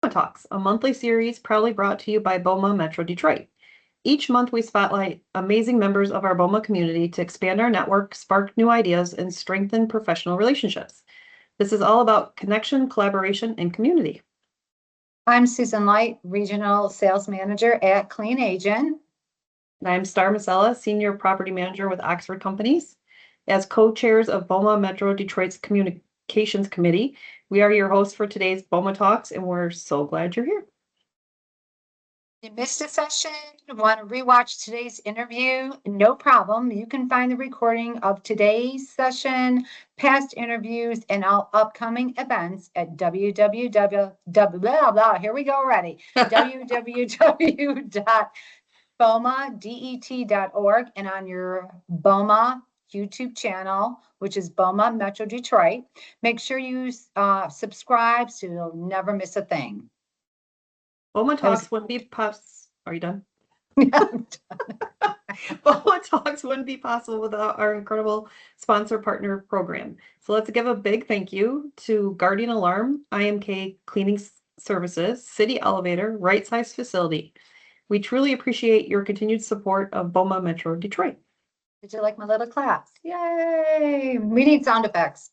BOMA Talks, a monthly series proudly brought to you by BOMA Metro Detroit. Each month, we spotlight amazing members of our BOMA community to expand our network, spark new ideas, and strengthen professional relationships. This is all about connection, collaboration, and community. I'm Susan Light, Regional Sales Manager at Clean Agent. And I'm Star Masella, Senior Property Manager with Oxford Companies. As co-chairs of BOMA Metro Detroit's Communications Committee, we are your hosts for today's BOMA Talks, and we're so glad you're here. You missed a session, want to rewatch today's interview? No problem. You can find the recording of today's session, past interviews, and all upcoming events at www.boma.det.org and on your BOMA YouTube channel, which is BOMA Metro Detroit. Make sure you subscribe so you'll never miss a thing. BOMA Talks wouldn't be Are you done? BOMA Talks wouldn't be possible without our incredible sponsor partner program. So let's give a big thank you to Guardian Alarm, IMK Cleaning Services, City Elevator, Right Size Facility. We truly appreciate your continued support of BOMA Metro Detroit. Did you like my little claps? Yay! We need sound effects.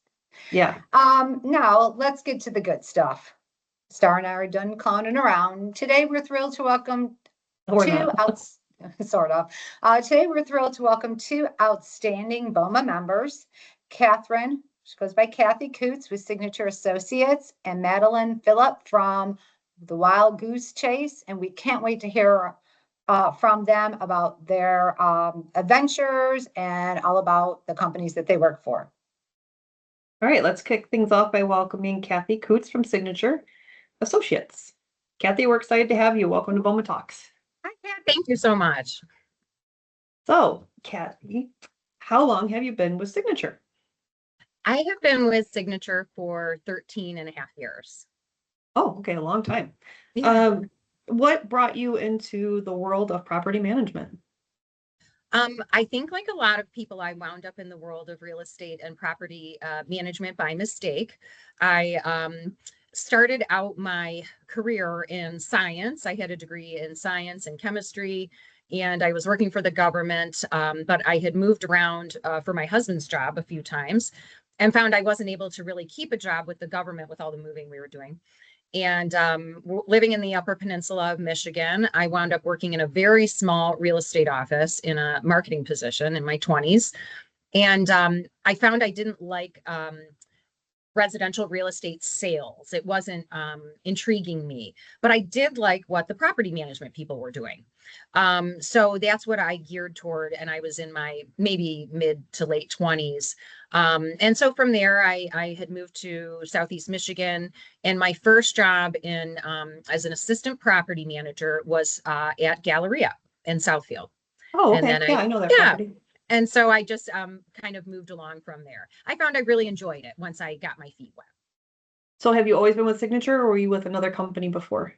Yeah. Now let's get to the good stuff. Star and I are done clowning around. Today we're thrilled to welcome Today we're thrilled to welcome two outstanding BOMA members, Catherine, she goes by Kathy Coutts with Signature Associates, and Madeleine Phillip from the Wild Goose Chase. And we can't wait to hear from them about their adventures and all about the companies that they work for. All right, let's kick things off by welcoming Kathy Coutts from Signature Associates. Kathy, we're excited to have you. Welcome to BOMA Talks. Hi, Kat. Thank you so much. So, Kathy, how long have you been with Signature? I have been with Signature for 13 and a half years. Oh, okay, a long time. Yeah. What brought you into the world of property management? I think like a lot of people, I wound up in the world of real estate and property management by mistake. I started out my career in science. I had a degree in science and chemistry, and I was working for the government, but I had moved around for my husband's job a few times and found I wasn't able to really keep a job with the government with all the moving we were doing. And living in the Upper Peninsula of Michigan, I wound up working in a very small real estate office in a marketing position in my 20s. And I found I didn't like residential real estate sales. It wasn't intriguing me, but I did like what the property management people were doing. So that's what I geared toward. And I was in my maybe mid to late 20s. And so from there, I had moved to Southeast Michigan, and my first job in as an assistant property manager was at Galleria in Southfield. Oh, okay. And then I know that property. And so I just kind of moved along from there. I found I really enjoyed it once I got my feet wet. So have you always been with Signature, or were you with another company before?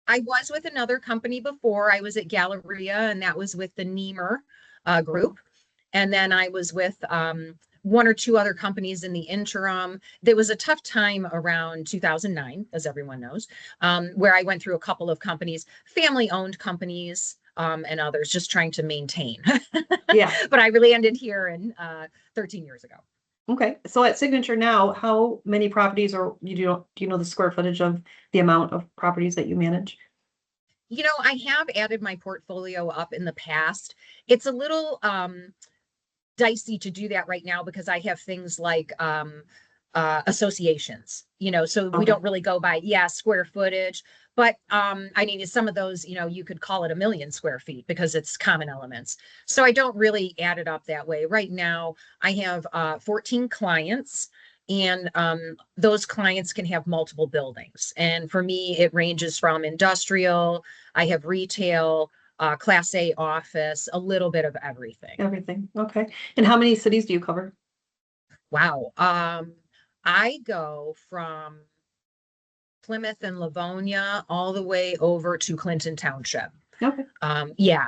I was with another company before. I was at Galleria, and that was with the Niemer group. And then I was with one or two other companies in the interim. There was a tough time around 2009, as everyone knows, where I went through a couple of companies, family-owned companies, and others, just trying to maintain. Yeah. But I really ended here in 13 years ago. Okay. So at Signature now, how many properties, or do you know the square footage of the amount of properties that you manage? You know, I have added my portfolio up in the past. It's a little dicey to do that right now because I have things like associations, so we don't really go by, square footage. But I mean, some of those, you could call it 1 million square feet because it's common elements. So I don't really add it up that way. Right now, I have 14 clients, and those clients can have multiple buildings. And for me, it ranges from industrial, I have retail, Class A office, a little bit of everything. Everything. Okay. And how many cities do you cover? Wow. I go from Plymouth and Livonia all the way over to Clinton Township. Okay.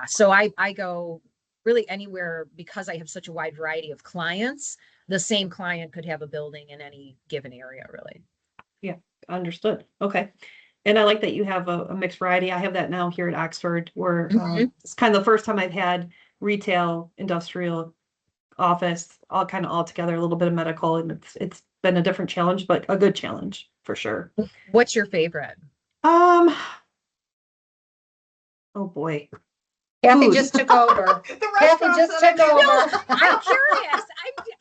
So I go really anywhere because I have such a wide variety of clients. The same client could have a building in any given area, really. Yeah, understood. Okay. And I like that you have a mixed variety. I have that now here at Oxford, where Mhm. it's kind of the first time I've had retail, industrial, office, all kind of all together, a little bit of medical, and it's been a different challenge, but a good challenge for sure. What's your favorite? Um, oh boy. Kathy Food. just took over. The Kathy restaurants just that took I've been- No, over. I'm curious.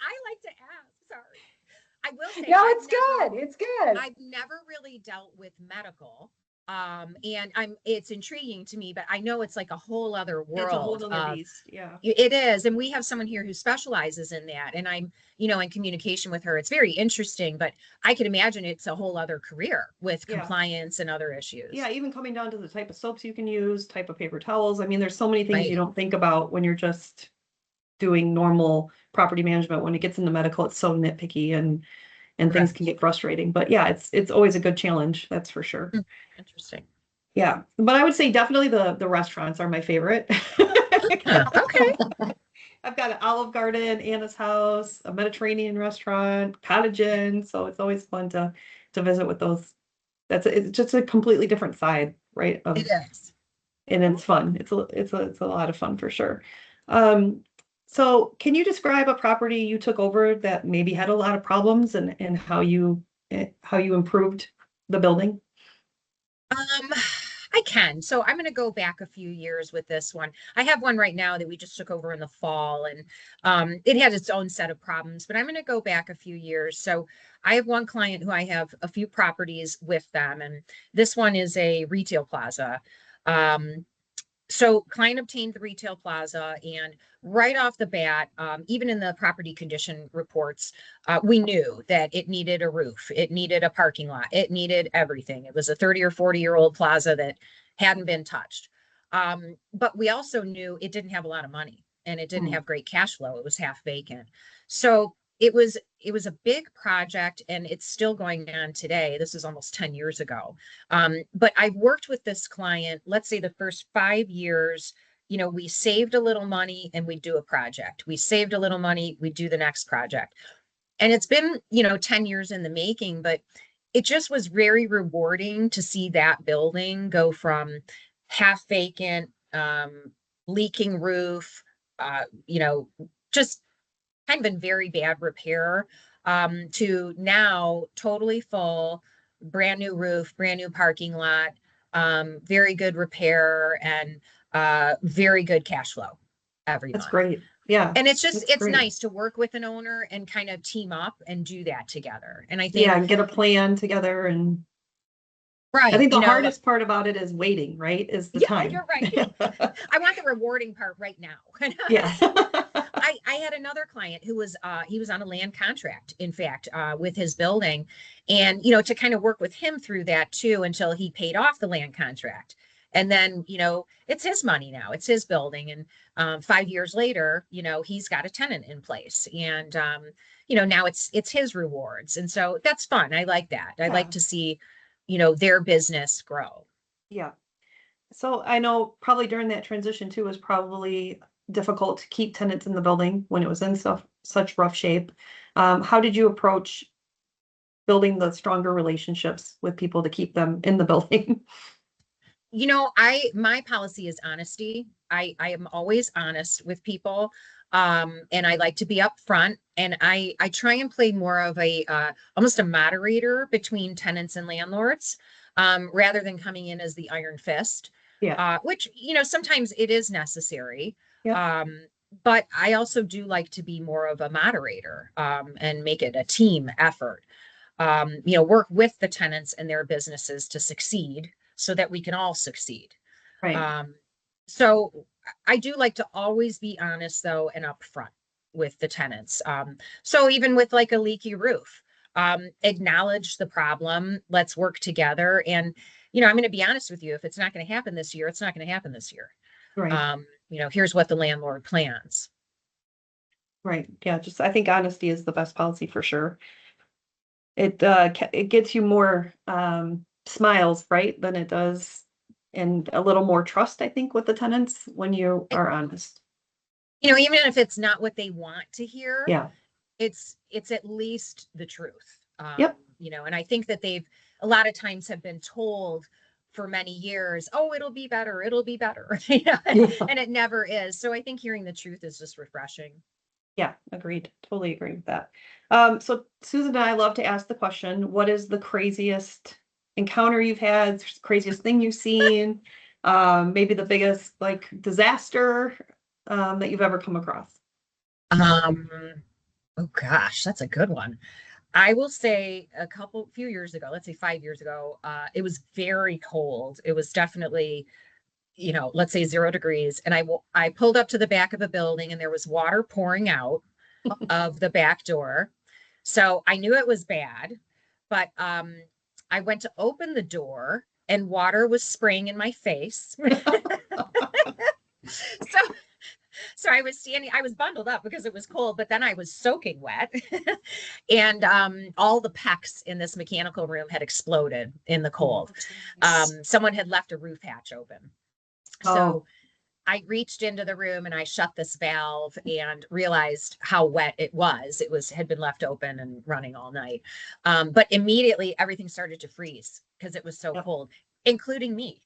I like to ask. Sorry. I will say No, it's good. It's good. I've never really dealt with medical. And it's intriguing to me, but I know it's like a whole other It's a whole world other of beast. Yeah. it is. And we have someone here who specializes in that. And I'm, in communication with her. It's very interesting, but I can imagine it's a whole other career with Yeah. compliance and other issues. Yeah, even coming down to the type of soaps you can use, type of paper towels. I mean, there's so many things you Right. don't think about when you're just doing normal property management. When it gets into medical, it's so nitpicky and things can get frustrating. But yeah, it's always a good challenge, that's for sure. Interesting. Yeah, but I would say definitely the restaurants are my favorite. Okay. I've got an Olive Garden, Anna's House, a Mediterranean restaurant, Cottage Inn, so it's always fun to visit with those. It's just a completely different side, right? It is. And it's fun. It's a lot of fun for sure. Um, so can you describe a property you took over that maybe had a lot of problems and how you improved the building? I can. So I'm going to go back a few years with this one. I have one right now that we just took over in the fall, and it had its own set of problems, but I'm going to go back a few years. So I have one client who I have a few properties with them, and this one is a retail plaza. Um, so client obtained the retail plaza, and right off the bat, even in the property condition reports, we knew that it needed a roof, it needed a parking lot, it needed everything. It was a 30 or 40-year-old plaza that hadn't been touched. But we also knew it didn't have a lot of money and it didn't Hmm. have great cash flow. It was half vacant. So it was a big project, and it's still going on today. This is almost 10 years ago. But I've worked with this client, let's say the first 5 years, we saved a little money and we do a project. We saved a little money, we do the next project. And it's been, 10 years in the making, but it just was very rewarding to see that building go from half vacant, leaking roof, just kind of in very bad repair, to now totally full, brand new roof, brand new parking lot, very good repair, and very good cash flow every That's month. great. Yeah, And it's that's great. nice to work with an owner and kind of team up and do that together. And I Yeah, think, and get a plan together. And I right, think the hardest part about it is waiting, right? Is the yeah, time. you're right. I want the rewarding part right now. Yeah. I had another client who was he was on a land contract, in fact, with his building, and to kind of work with him through that too until he paid off the land contract. And then, it's his money now, it's his building. And 5 years later, he's got a tenant in place. And now it's his rewards. And so that's fun. I like that. I Yeah. like to see, their business grow. Yeah. So I know probably during that transition too was probably difficult to keep tenants in the building when it was in such rough shape. How did you approach building the stronger relationships with people to keep them in the building? My policy is honesty. I am always honest with people. And I like to be upfront, and I try and play more of a almost a moderator between tenants and landlords, rather than coming in as the iron fist, Yeah. which, sometimes it is necessary. Yeah. But I also do like to be more of a moderator, and make it a team effort. Work with the tenants and their businesses to succeed so that we can all succeed. Right. So I do like to always be honest though and upfront with the tenants. So even with like a leaky roof, acknowledge the problem. Let's work together. And I'm going to be honest with you. If it's not going to happen this year, it's not going to happen this year. Right. Here's what the landlord plans. Right. Yeah. Just I think honesty is the best policy for sure. It gets you more smiles, right, than it does, and a little more trust, I think, with the tenants when you are honest. Even if it's not what they want to hear, Yeah. it's at least the truth. Yep. And I think that they've a lot of times have been told for many years, oh, it'll be better, it'll be better, you know, and it never is. So I think hearing the truth is just refreshing. Yeah, agreed. Totally agree with that. So Susan and I love to ask the question, what is the craziest encounter you've had, craziest thing you've seen, maybe the biggest like disaster that you've ever come across? Um, oh gosh, that's a good one. I will say few years ago, let's say 5 years ago, it was very cold. It was definitely, you know, let's say 0 degrees. And I pulled up to the back of a building and there was water pouring out of the back door. So I knew it was bad, but I went to open the door and water was spraying in my face. So so I was bundled up because it was cold, but then I was soaking wet. And all the PEX in this mechanical room had exploded in the cold. Someone had left a roof hatch open. So I reached into the room and I shut this valve and realized how wet it was. Had been left open and running all night. But immediately everything started to freeze because it was so cold, including me.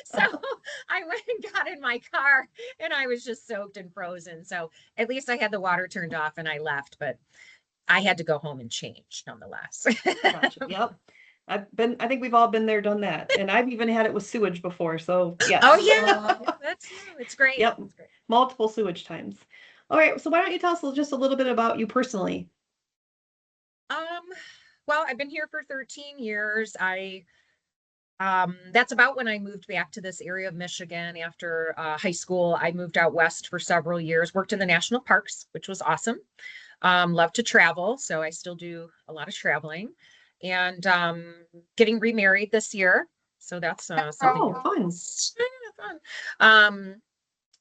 So I went and got in my car and I was just soaked and frozen. So at least I had the water turned off and I left, but I had to go home and change nonetheless. Gotcha. Yep. I think we've all been there, done that. And I've even had it with sewage before. So yeah. Oh yeah, it's great. Yep. It's great. Multiple sewage times. All right. So why don't you tell us just a little bit about you personally? Well, I've been here for 13 years. That's about when I moved back to this area of Michigan after high school. I moved out west for several years, worked in the national parks, which was awesome. Love to travel, so I still do a lot of traveling, and getting remarried this year. So that's something fun. fun. And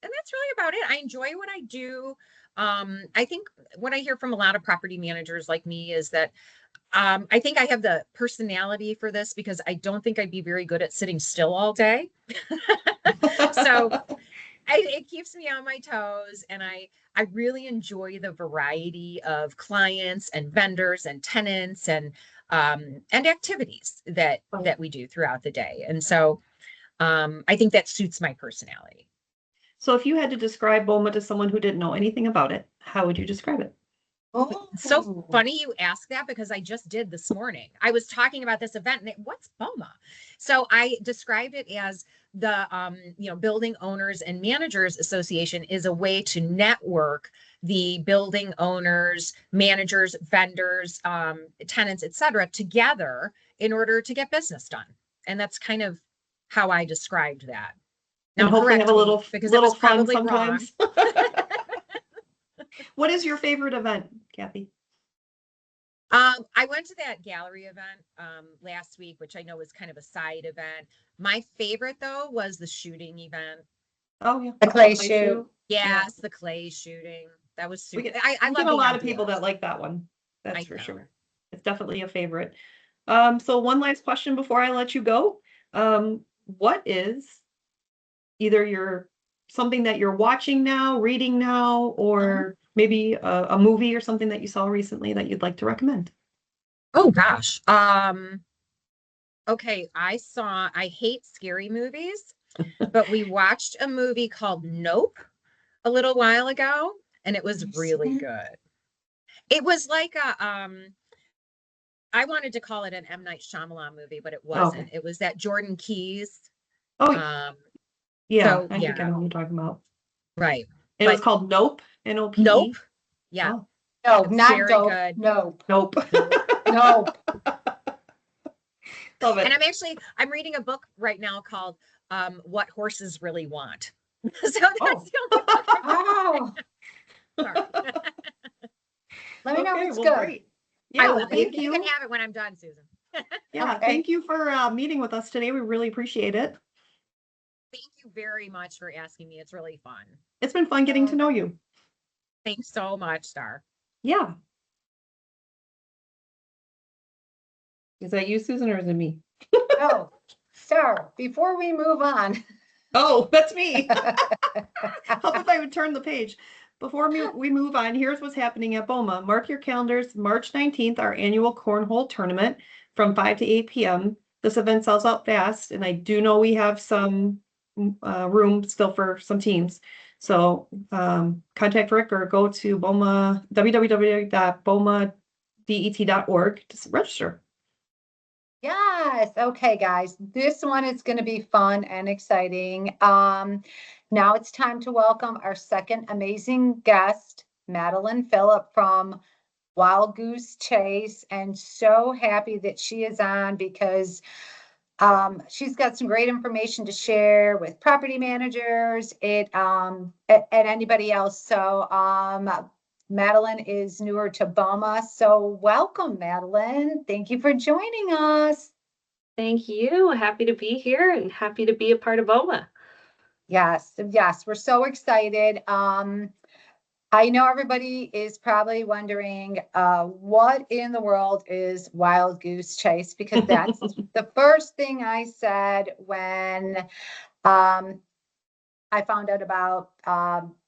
that's really about it. I enjoy what I do. I think what I hear from a lot of property managers like me is that I think I have the personality for this because I don't think I'd be very good at sitting still all day. So it keeps me on my toes, and I really enjoy the variety of clients and vendors and tenants and activities that we do throughout the day. And so I think that suits my personality. So if you had to describe BOMA to someone who didn't know anything about it, how would you describe it? So funny you ask that because I just did this morning. I was talking about this event and what's BOMA? So I described it as the Building Owners and Managers Association is a way to network the building owners, managers, vendors, tenants, etc., together in order to get business done. And that's kind of how I described that. Now, and hopefully have a little fun sometimes. What is your favorite event, Kathy? I went to that gallery event last week, which I know was kind of a side event. My favorite though was the shooting event. Oh yeah, the clay shoot. Yes, the clay shooting. That was super. I love a lot of people that like that one. That's for sure. It's definitely a favorite. So one last question before I let you go. What is either something that you're watching now, reading now, or maybe a movie or something that you saw recently that you'd like to recommend? Oh gosh. Okay, I hate scary movies, but we watched a movie called Nope a little while ago, and it was really good. It was like I wanted to call it an M. Night Shyamalan movie, but it wasn't. It was that Jordan Keyes. Yeah, I think I know what you're talking about. Right. It was called Nope, N-O-P-E. Nope. Yeah. No, not dope. Good. Nope. Nope. Nope. Love it. And I'm reading a book right now called What Horses Really Want. So that's the only book. Sorry. Let me know if it's good. Great. Yeah, thank you. You can have it when I'm done, Susan. Yeah, thank you for meeting with us today. We really appreciate it. Thank you very much for asking me. It's really fun. It's been fun getting to know you. Thanks so much, Star. Yeah. Is that you, Susan, or is it me? Oh, Star, before we move on. Oh, that's me. How if I would turn the page? Before we move on, here's what's happening at BOMA. Mark your calendars, March 19th, our annual cornhole tournament from 5 to 8 p.m. This event sells out fast, and I do know we have some room still for some teams. So contact Rick or go to BOMA, www.bomadet.org to register. Yes. Okay, guys. This one is going to be fun and exciting. Now it's time to welcome our second amazing guest, Madeleine Phillip from Wild Goose Chase, and so happy that she is on because she's got some great information to share with property managers, and anybody else. So Madeleine is newer to BOMA. So welcome, Madeleine. Thank you for joining us. Thank you. Happy to be here and happy to be a part of BOMA. Yes, we're so excited. I know everybody is probably wondering what in the world is Wild Goose Chase, because that's the first thing I said when I found out about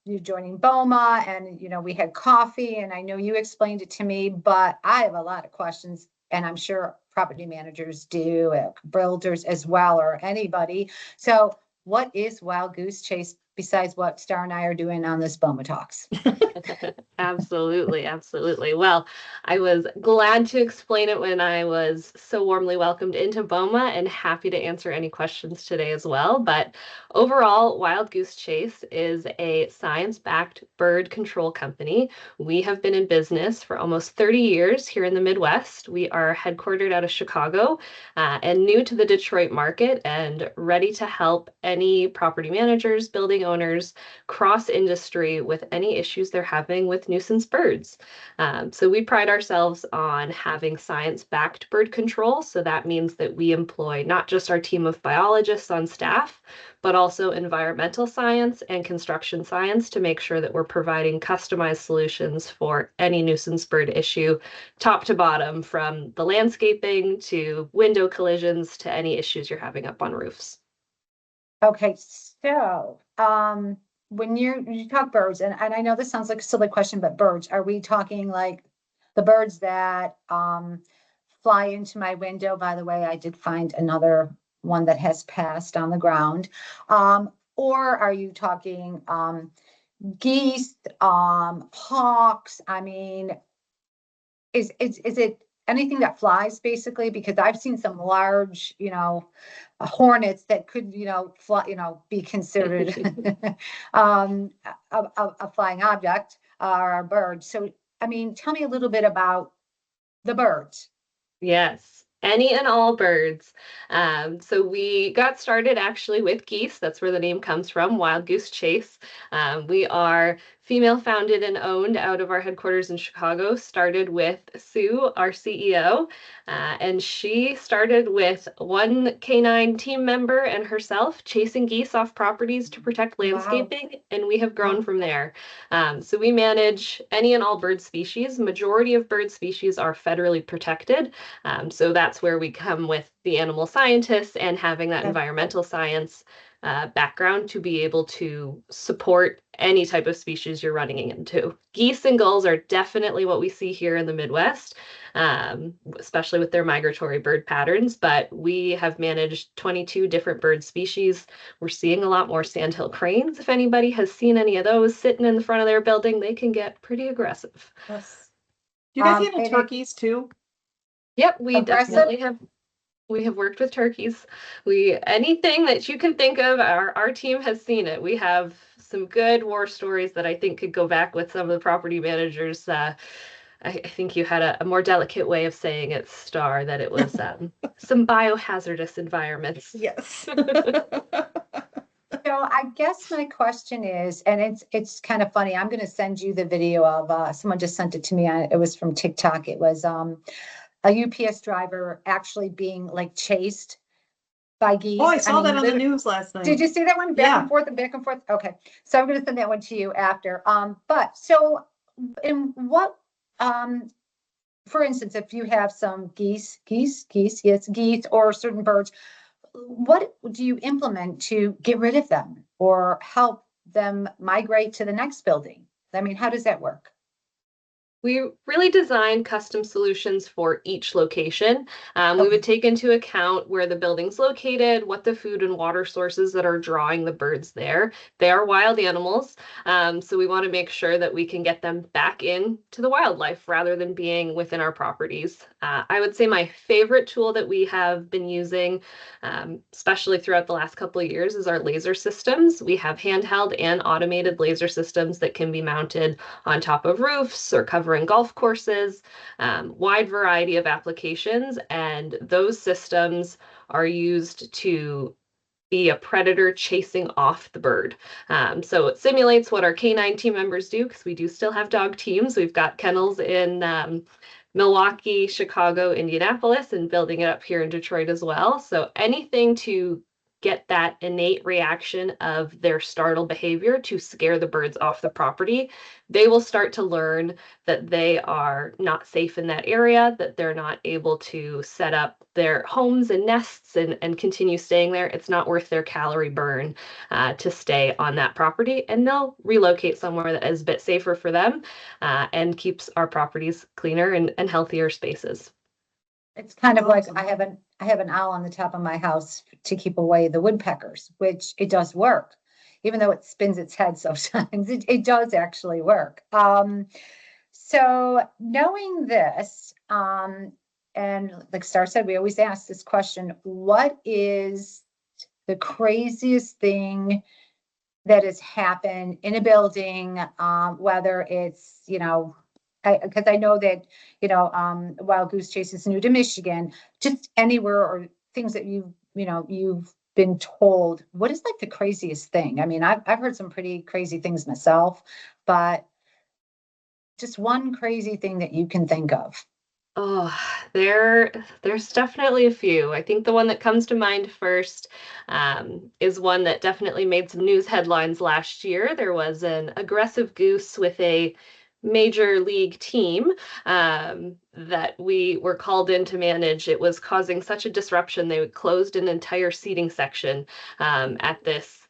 you joining BOMA, and we had coffee, and I know you explained it to me, but I have a lot of questions, and I'm sure property managers do, builders as well, or anybody. So what is Wild Goose Chase besides what Star and I are doing on this BOMA Talks? Absolutely, absolutely. Well, I was glad to explain it when I was so warmly welcomed into BOMA, and happy to answer any questions today as well. But overall, Wild Goose Chase is a science-backed bird control company. We have been in business for almost 30 years here in the Midwest. We are headquartered out of Chicago and new to the Detroit market, and ready to help any property managers, building owners, cross industry with any issues they're having with nuisance birds. So we pride ourselves on having science-backed bird control. So that means that we employ not just our team of biologists on staff, but also environmental science and construction science to make sure that we're providing customized solutions for any nuisance bird issue, top to bottom, from the landscaping to window collisions to any issues you're having up on roofs. Okay, so when you talk birds, and I know this sounds like a silly question, but birds, are we talking like the birds that fly into my window? By the way, I did find another one that has passed on the ground. Or are you talking geese, hawks? I mean, is it anything that flies, basically? Because I've seen some large, hornets that could, fly, be considered a flying object or a bird. So, I mean, tell me a little bit about the birds. Yes, any and all birds. So we got started actually with geese. That's where the name comes from, Wild Goose Chase. We are female founded and owned out of our headquarters in Chicago. Started with Sue, our CEO, and she started with one canine team member and herself chasing geese off properties to protect landscaping, and we have grown from there. So we manage any and all bird species. Majority of bird species are federally protected. So that's where we come with the animal scientists and having that environmental science background to be able to support any type of species you're running into. Geese and gulls are definitely what we see here in the Midwest, especially with their migratory bird patterns, but we have managed 22 different bird species. We're seeing a lot more sandhill cranes. If anybody has seen any of those sitting in the front of their building, they can get pretty aggressive. Yes. Do you guys handle turkeys too? Yep, we Aggressive? definitely have. We have worked with turkeys. Anything that you can think of, our team has seen it. We have some good war stories that I think could go back with some of the property managers. I think you had a more delicate way of saying it, Star, that it was some biohazardous environments. Yes. So I guess my question is, and it's kind of funny. I'm going to send you the video of someone just sent it to me. It was from TikTok. It was a UPS driver actually being like chased by geese. Oh, I saw that on the news last night. Did you see that one? Back and forth and back and forth. Okay, so I'm going to send that one to you after. But so in what, for instance, if you have some geese, yes, geese or certain birds, what do you implement to get rid of them or help them migrate to the next building? I mean, how does that work? We really designed custom solutions for each location. We Okay. would take into account where the building's located, what the food and water sources that are drawing the birds there. They are wild animals, so we want to make sure that we can get them back into the wildlife rather than being within our properties. I would say my favorite tool that we have been using, especially throughout the last couple of years, is our laser systems. We have handheld and automated laser systems that can be mounted on top of roofs or covering golf courses, wide variety of applications. And those systems are used to be a predator chasing off the bird. So it simulates what our canine team members do, because we do still have dog teams. We've got kennels in Milwaukee, Chicago, Indianapolis, and building it up here in Detroit as well. So anything to get that innate reaction of their startle behavior to scare the birds off the property, they will start to learn that they are not safe in that area, that they're not able to set up their homes and nests and continue staying there. It's not worth their calorie burn to stay on that property, and they'll relocate somewhere that is a bit safer for them and keeps our properties cleaner and healthier spaces. It's kind of like Awesome. I have an owl on the top of my house to keep away the woodpeckers, which it does work. Even though it spins its head sometimes, it does actually work. So knowing this, and like Star said, we always ask this question, what is the craziest thing that has happened in a building, whether it's, because I know that, Wild Goose Chase is new to Michigan, just anywhere or things that you've been told, what is like the craziest thing? I mean, I've heard some pretty crazy things myself, but just one crazy thing that you can think of. Oh, there's definitely a few. I think the one that comes to mind first is one that definitely made some news headlines last year. There was an aggressive goose with a major league team that we were called in to manage. It was causing such a disruption. They closed an entire seating section at this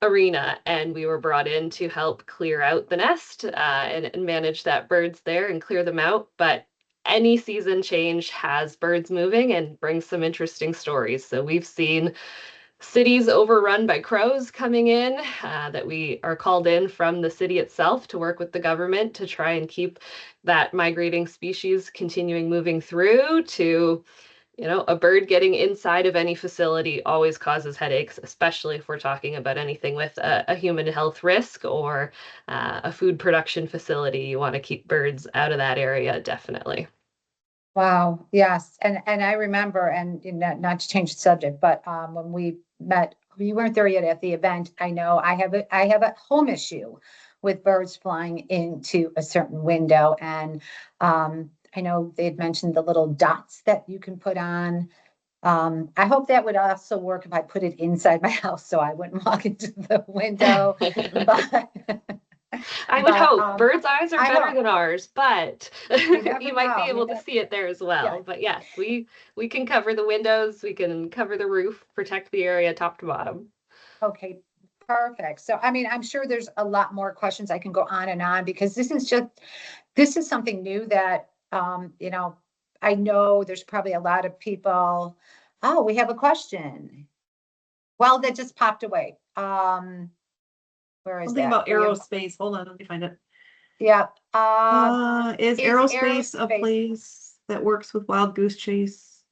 arena, and we were brought in to help clear out the nest and manage that birds there and clear them out. But any season change has birds moving and brings some interesting stories. So we've seen cities overrun by crows coming in that we are called in from the city itself to work with the government to try and keep that migrating species continuing moving through to a bird getting inside of any facility always causes headaches, especially if we're talking about anything with a human health risk or a food production facility. You want to keep birds out of that area, definitely. Wow, yes. And I remember, and not to change the subject, but when we met, you weren't there yet at the event. I know I have a home issue with birds flying into a certain window. And I know they had mentioned the little dots that you can put on. I hope that would also work if I put it inside my house so I wouldn't walk into the window. But I would hope. um, Birds' eyes are I better hope. than ours, but You never you might be know. able to see it there as Yeah. well. But yes, we can cover the windows, we can cover the roof, protect the area top to bottom. Okay, perfect. So, I mean, I'm sure there's a lot more questions. I can go on and on because this is something new that, I know there's probably a lot of people. Oh, we have a question. Well, that just popped away. Where is Something that? about aerospace. Hold on, let me find it. Yeah. Is Is aerospace a aerospace- place that works with Wild Goose Chase?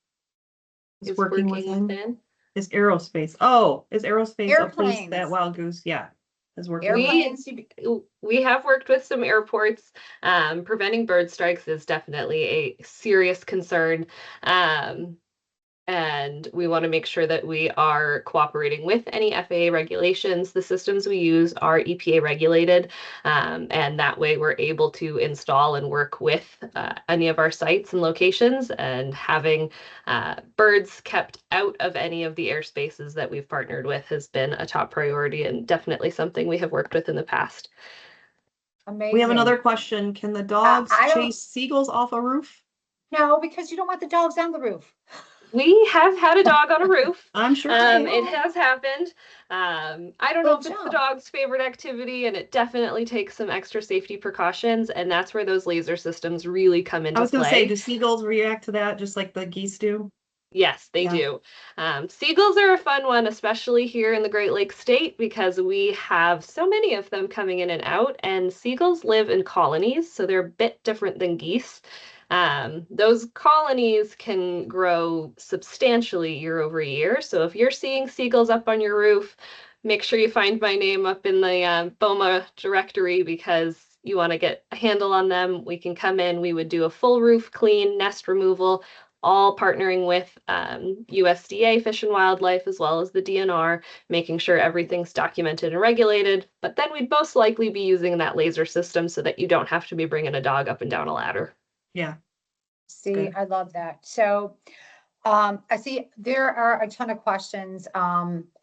Is working within? within. Is aerospace? Oh, is aerospace a place that Airplanes. Wild Goose? Yeah, is working. Airplanes. We have worked with some airports. Preventing bird strikes is definitely a serious concern. And we want to make sure that we are cooperating with any FAA regulations. The systems we use are EPA regulated, and that way we're able to install and work with any of our sites and locations, and having birds kept out of any of the airspaces that we've partnered with has been a top priority and definitely something we have worked with in the past. Amazing. We have another question. Can the dogs I don't- chase seagulls off a roof? No, because you don't want the dogs on the roof. We have had a dog on a roof. I'm sure. It has happened. I don't know Good if it's the job. dog's favorite activity, and it definitely takes some extra safety precautions, and that's where those laser systems really come I into was going to say, play. do seagulls react to that just like the geese do? Yes, they Yeah. do. Seagulls are a fun one, especially here in the Great Lakes State, because we have so many of them coming in and out, and seagulls live in colonies, so they're a bit different than geese. Those colonies can grow substantially year over year. So if you're seeing seagulls up on your roof, make sure you find my name up in the BOMA directory because you want to get a handle on them. We can come in, we would do a full roof clean, nest removal, all partnering with USDA Fish and Wildlife as well as the DNR, making sure everything's documented and regulated. But then we'd most likely be using that laser system so that you don't have to be bringing a dog up and down a ladder. Yeah. See, Good. I love that. So, I see there are a ton of questions.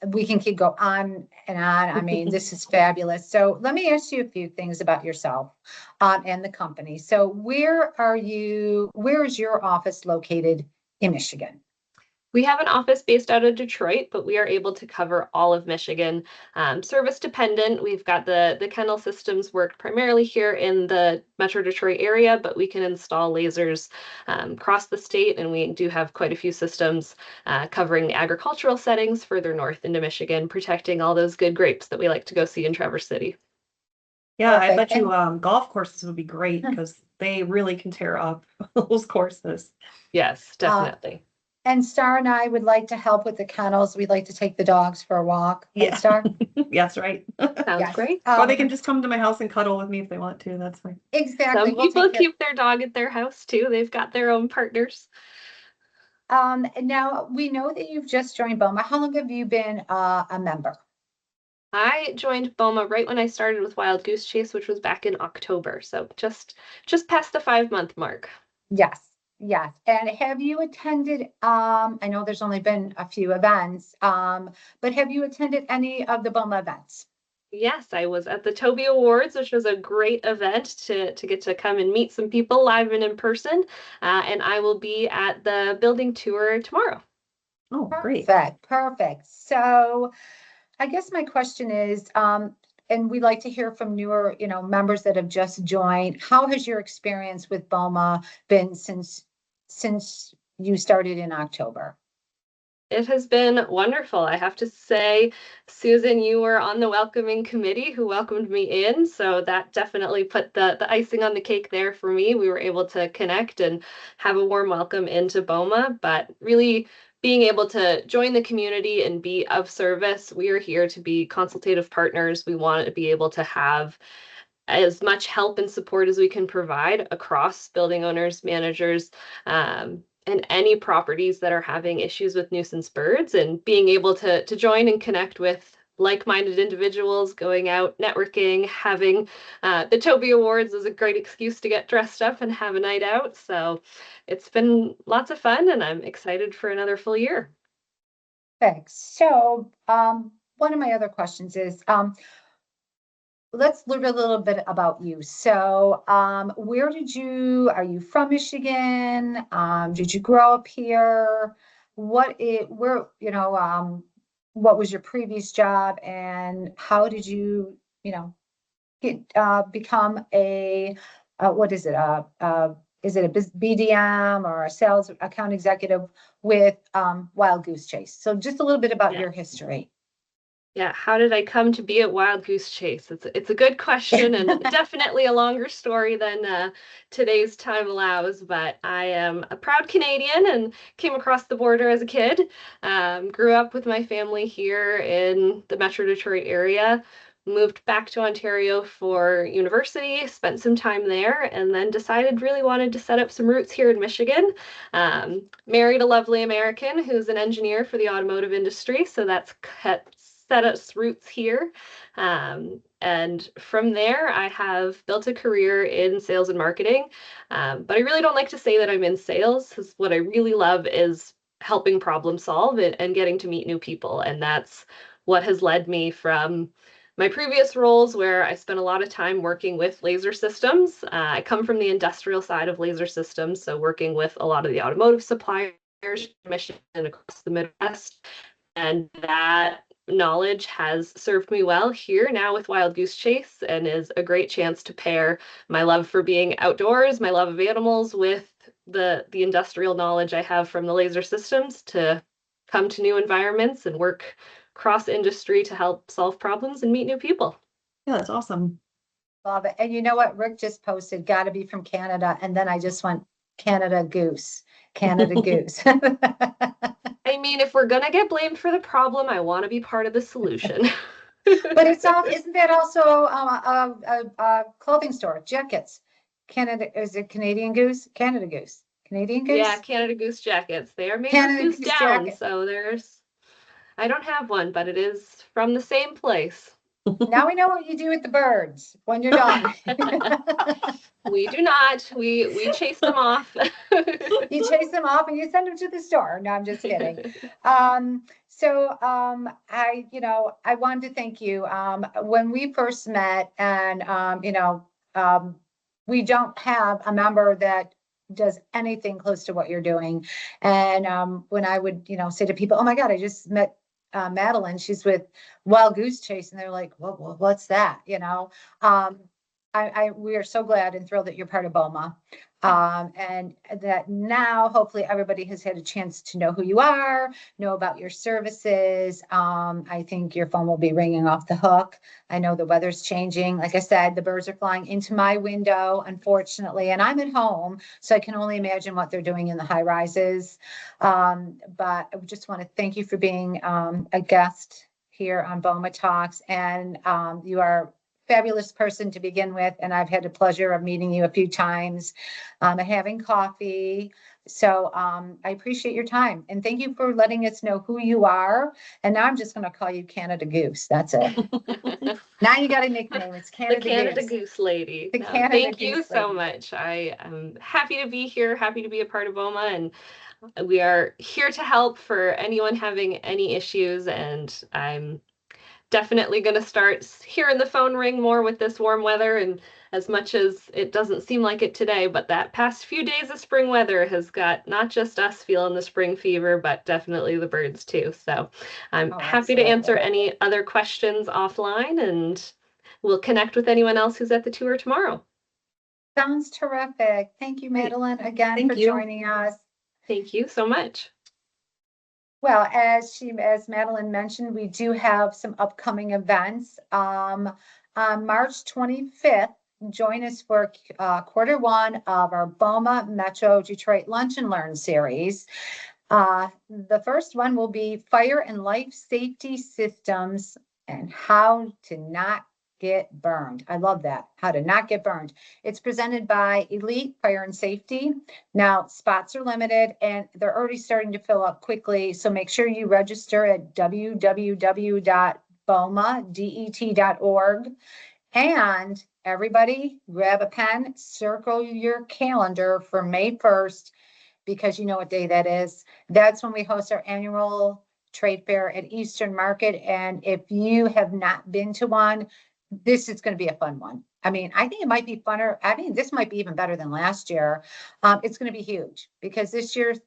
We can keep go on and on. I mean, this is fabulous. So let me ask you a few things about yourself, and the company. So where is your office located in Michigan? We have an office based out of Detroit, but we are able to cover all of Michigan. Service dependent, we've got the kennel systems worked primarily here in the Metro Detroit area, but we can install lasers across the state, and we do have quite a few systems covering the agricultural settings further north into Michigan, protecting all those good grapes that we like to go see in Traverse City. Yeah, I Perfect. bet you golf courses would be great because they really can tear up those courses. Yes, Uh, definitely. And Star and I would like to help with the kennels. We'd like to take the dogs for a walk. Right, Yeah. Star? Yes, right. Sounds Yes. great. Or they can just come to my house and cuddle with me if they want to. That's fine. Exactly. Some We'll people take care. keep their dog at their house too. They've got their own partners. Now we know that you've just joined BOMA. How long have you been a member? I joined BOMA right when I started with Wild Goose Chase, which was back in October. So just past the 5-month mark. Yes, yes. And have you attended, I know there's only been a few events, but have you attended any of the BOMA events? Yes, I was at the Toby Awards, which was a great event to get to come and meet some people live and in person. And I will be at the building tour tomorrow. Oh, great. Perfect. So I guess my question is, and we'd like to hear from newer, members that have just joined. How has your experience with BOMA been since you started in October? It has been wonderful. I have to say, Susan, you were on the welcoming committee who welcomed me in. So that definitely put the icing on the cake there for me. We were able to connect and have a warm welcome into BOMA, but really being able to join the community and be of service. We are here to be consultative partners. We want to be able to have as much help and support as we can provide across building owners, managers, and any properties that are having issues with nuisance birds, and being able to join and connect with like-minded individuals, going out, networking, having the Toby Awards was a great excuse to get dressed up and have a night out. So it's been lots of fun, and I'm excited for another full year. Thanks. So, one of my other questions is, let's learn a little bit about you. So, are you from Michigan? Did you grow up here? What was your previous job and how did you, become is it a BDM or a sales account executive with, Wild Goose Chase? So just a little bit about Yeah. your history. Yeah, how did I come to be at Wild Goose Chase? It's a good question and definitely a longer story than today's time allows. But I am a proud Canadian and came across the border as a kid. Grew up with my family here in the Metro Detroit area. Moved back to Ontario for university, spent some time there, and then decided really wanted to set up some roots here in Michigan. Married a lovely American who's an engineer for the automotive industry, so that's set us roots here. And from there, I have built a career in sales and marketing. But I really don't like to say that I'm in sales, because what I really love is helping problem solve and getting to meet new people. And that's what has led me from my previous roles, where I spent a lot of time working with laser systems. I come from the industrial side of laser systems, so working with a lot of the automotive suppliers Michigan, and across the Midwest. And that knowledge has served me well here now with Wild Goose Chase, and is a great chance to pair my love for being outdoors, my love of animals, with the industrial knowledge I have from the laser systems to come to new environments and work cross industry to help solve problems and meet new people. Yeah, that's awesome. Love it. And you know what? Rick just posted, got to be from Canada. And then I just went, Canada Goose, Canada Goose. I mean, if we're gonna get blamed for the problem, I want to be part of the solution. But it's all, isn't that also a clothing store, jackets? Canada, is it Canadian Goose? Canada Goose, Canadian Goose? Yeah, Canada Goose jackets. They are made Canada with goose Goose down, jacket. so I don't have one, but it is from the same place. Now we know what you do with the birds when you're done. We do not. We chase them off. You chase them off and you send them to the store. No, I'm just kidding. I wanted to thank you. When we first met, and we don't have a member that does anything close to what you're doing. And when I would, say to people, "Oh my God, I just met Madeleine. She's with Wild Goose Chase," and they're like, "What's that?" We are so glad and thrilled that you're part of BOMA. And that now hopefully everybody has had a chance to know who you are, know about your services. I think your phone will be ringing off the hook. I know the weather's changing. Like I said, the birds are flying into my window, unfortunately, and I'm at home, so I can only imagine what they're doing in the high rises. But I just want to thank you for being a guest here on BOMA Talks, and you are fabulous person to begin with, and I've had the pleasure of meeting you a few times and having coffee. So I appreciate your time, and thank you for letting us know who you are. And now I'm just going to call you Canada Goose. That's it. Now you got a nickname. It's Canada The Canada Goose. Goose lady. The No, Canada thank Goose you so lady. much. I am happy to be here, happy to be a part of BOMA, and we are here to help for anyone having any issues. And I'm definitely going to start hearing the phone ring more with this warm weather. And as much as it doesn't seem like it today, but that past few days of spring weather has got not just us feeling the spring fever, but definitely the birds too. So I'm happy to answer any other questions offline, and we'll connect with anyone else who's at the tour tomorrow. Sounds terrific. Thank you, Madeleine, again for joining us. Thank you so much. Well, as Madeleine mentioned, we do have some upcoming events. On March 25th, join us for quarter one of our BOMA Metro Detroit Lunch and Learn series. The first one will be Fire and Life Safety Systems and How to Not Get Burned. I love that. How to not get burned. It's presented by Elite Fire and Safety. Now, spots are limited and they're already starting to fill up quickly. So make sure you register at www.bomadet.org. And everybody grab a pen, circle your calendar for May 1st, because you know what day that is. That's when we host our annual trade fair at Eastern Market. And if you have not been to one, this is going to be a fun one. I mean, I think it might be funner. I mean, this might be even better than last year. It's going to be huge because this year's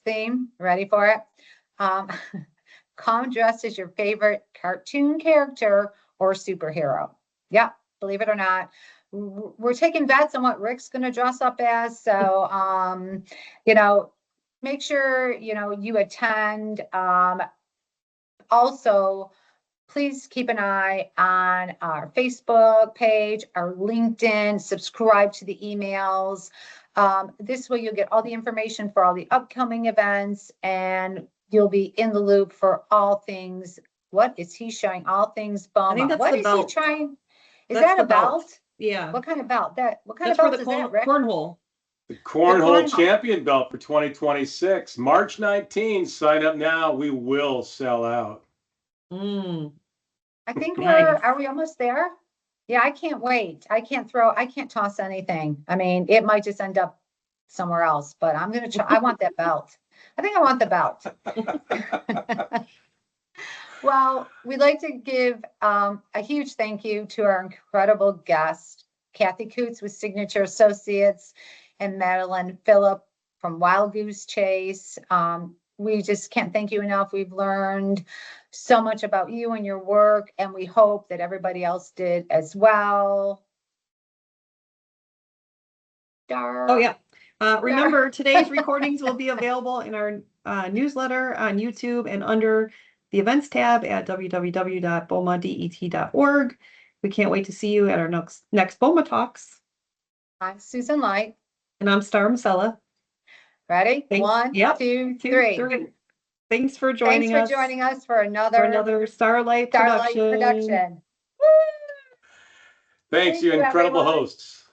theme, ready for it? Come dressed as your favorite cartoon character or superhero. Yeah, believe it or not. We're taking bets on what Rick's going to dress up as. So, make sure, you attend. Also, please keep an eye on our Facebook page, our LinkedIn, subscribe to the emails. This way you'll get all the information for all the upcoming events, and you'll be in the loop for all things. What is he showing? All things BOMA. I think that's what the is belt. He trying? Is That's that the a belt? Yeah. What kind of belt? What kind That's of belt for the is that, Rick? cornhole. The Cornhole Champion Belt for 2026, March 19. Sign up now. We will sell out. I think Nice. are we almost there? Yeah, I can't wait. I can't toss anything. I mean, it might just end up somewhere else, but I'm going to try. I want that belt. I think I want the belt. Well, we'd like to give a huge thank you to our incredible guest, Kathy Coutts with Signature Associates, and Madeleine Phillip from Wild Goose Chase. We just can't thank you enough. We've learned so much about you and your work, and we hope that everybody else did as well. Oh, yeah. Remember, today's recordings will be available in our newsletter on YouTube and under the events tab at www.bomadet.org. We can't wait to see you at our next BOMA Talks. I'm Susan Light. And I'm Star Masella. Ready? Thanks. One, Yep. two, Two, three. three. Thanks for joining Thanks us. for joining us for another Starlight production. Thanks, you incredible everyone. hosts.